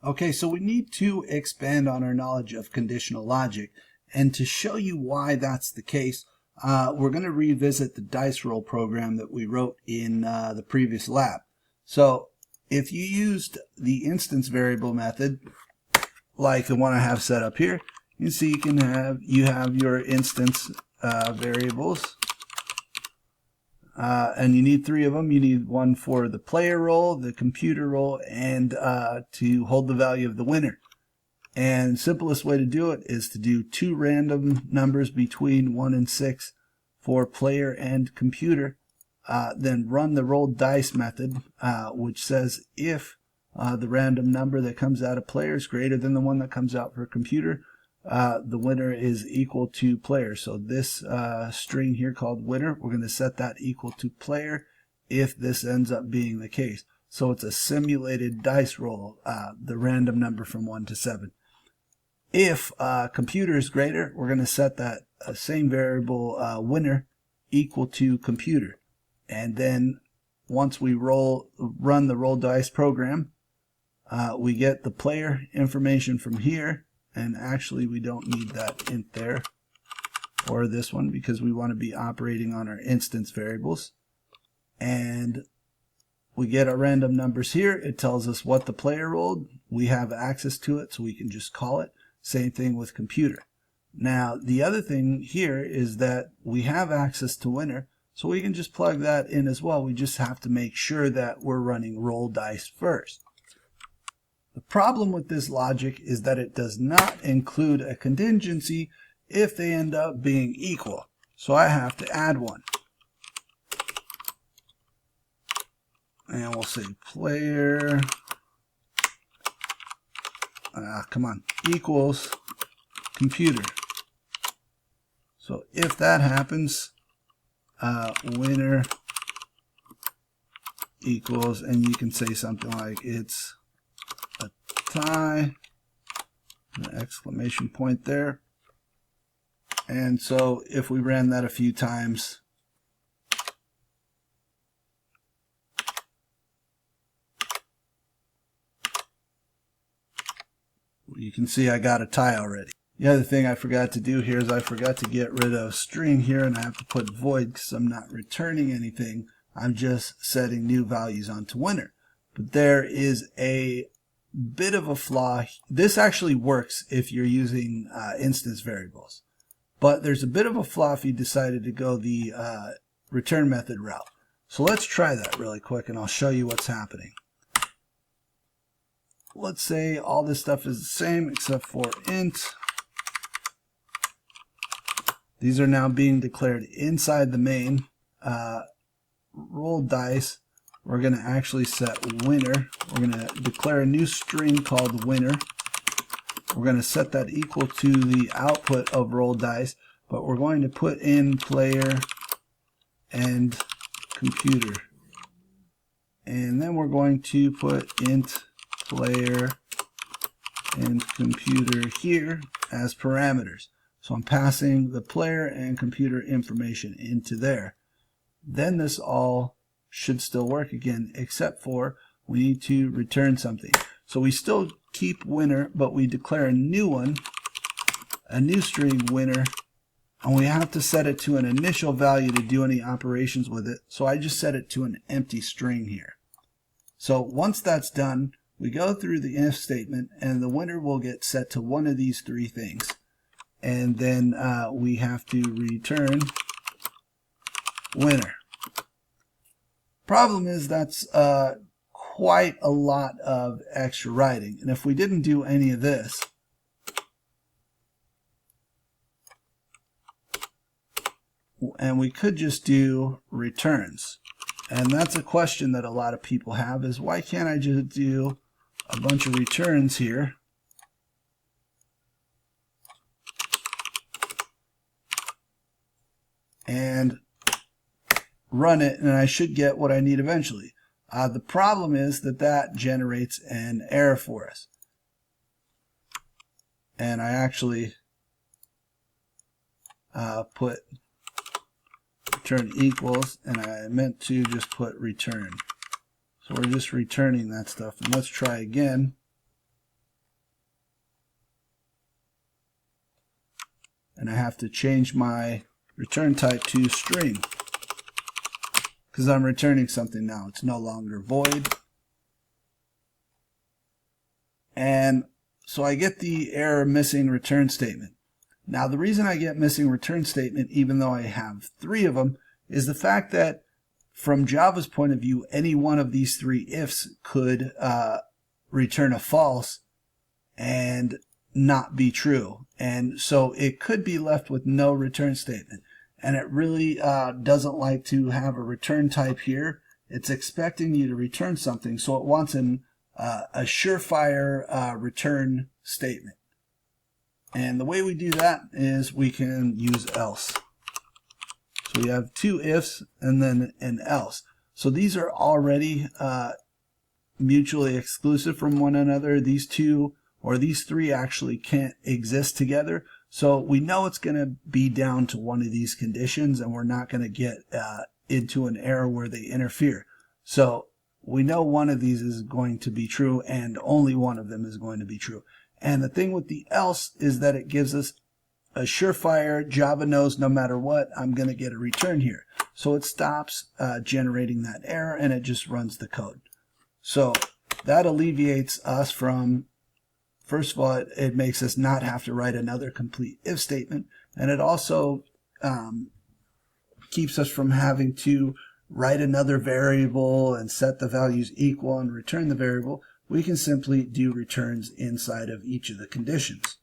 Okay, so we need to expand on our knowledge of conditional logic. And to show you why that's the case, we're going to revisit the dice roll program that we wrote in the previous lab. So if you used the instance variable method, like the one I have set up here, you see you have your instance variables. And you need 3 of them. You need one for the player role, the computer role, and to hold the value of the winner. And simplest way to do it is to do 2 random numbers between 1 and 6 for player and computer. Then run the roll dice method, which says if the random number that comes out of player is greater than the one that comes out for computer, the winner is equal to player. So this string here called winner, we're going to set that equal to player if this ends up being the case. So it's a simulated dice roll, the random number from 1 to 7. If computer is greater, we're going to set that same variable winner equal to computer. And then once we run the roll dice program, we get the player information from here. And actually we don't need that int there or this one because we want to be operating on our instance variables. And we get our random numbers here. It tells us what the player rolled. We have access to it, so we can just call it. Same thing with computer. Now the other thing here is that we have access to winner, so we can just plug that in as well. We just have to make sure that we're running roll dice first. The problem with this logic is that it does not include a contingency if they end up being equal. So I have to add one. And we'll say player, equals computer. So if that happens, winner equals, and you can say something like it's a tie, an exclamation point there. And so if we ran that a few times, you can see I got a tie already. The other thing I forgot to do here is I forgot to get rid of string here, and I have to put void because I'm not returning anything. I'm just setting new values onto winner. But there is a bit of a flaw. This actually works if you're using instance variables, but there's a bit of a flaw if you decided to go the return method route. So let's try that really quick and I'll show you what's happening. Let's say all this stuff is the same except for int. These are now being declared inside the main. Roll dice, we're going to actually set winner. We're going to declare a new string called winner. We're going to set that equal to the output of roll dice, but we're going to put in player and computer. And then we're going to put int player and computer here as parameters. So I'm passing the player and computer information into there. Then this all should still work again, except for we need to return something. So we still keep winner, but we declare a new one, a new string winner, and we have to set it to an initial value to do any operations with it. So I just set it to an empty string here. So once that's done, we go through the if statement, and the winner will get set to one of these 3 things. And then we have to return winner. Problem is that's quite a lot of extra writing. And if we didn't do any of this, and we could just do returns. And that's a question that a lot of people have, is why can't I just do a bunch of returns here and run it, and I should get what I need eventually. The problem is that that generates an error for us. And I actually put return equals, and I meant to just put return. So we're just returning that stuff. And let's try again. and I have to change my return type to string because I'm returning something now. It's no longer void. And so I get the error missing return statement. Now the reason I get missing return statement, even though I have 3 of them, is the fact that from Java's point of view, any one of these 3 ifs could return a false and not be true. And so it could be left with no return statement. And it really doesn't like to have a return type here. It's expecting you to return something, so it wants a surefire return statement. And the way we do that is we can use else. So we have 2 ifs and then an else. So these are already mutually exclusive from one another. These 2 or these 3 actually can't exist together. So we know it's going to be down to one of these conditions, and we're not going to get into an error where they interfere. So we know one of these is going to be true, and only one of them is going to be true. And the thing with the else is that it gives us a surefire, Java knows no matter what, I'm going to get a return here. So it stops generating that error, and it just runs the code. So that alleviates us from, first of all, it makes us not have to write another complete if statement, and it also keeps us from having to write another variable and set the values equal and return the variable. We can simply do returns inside of each of the conditions.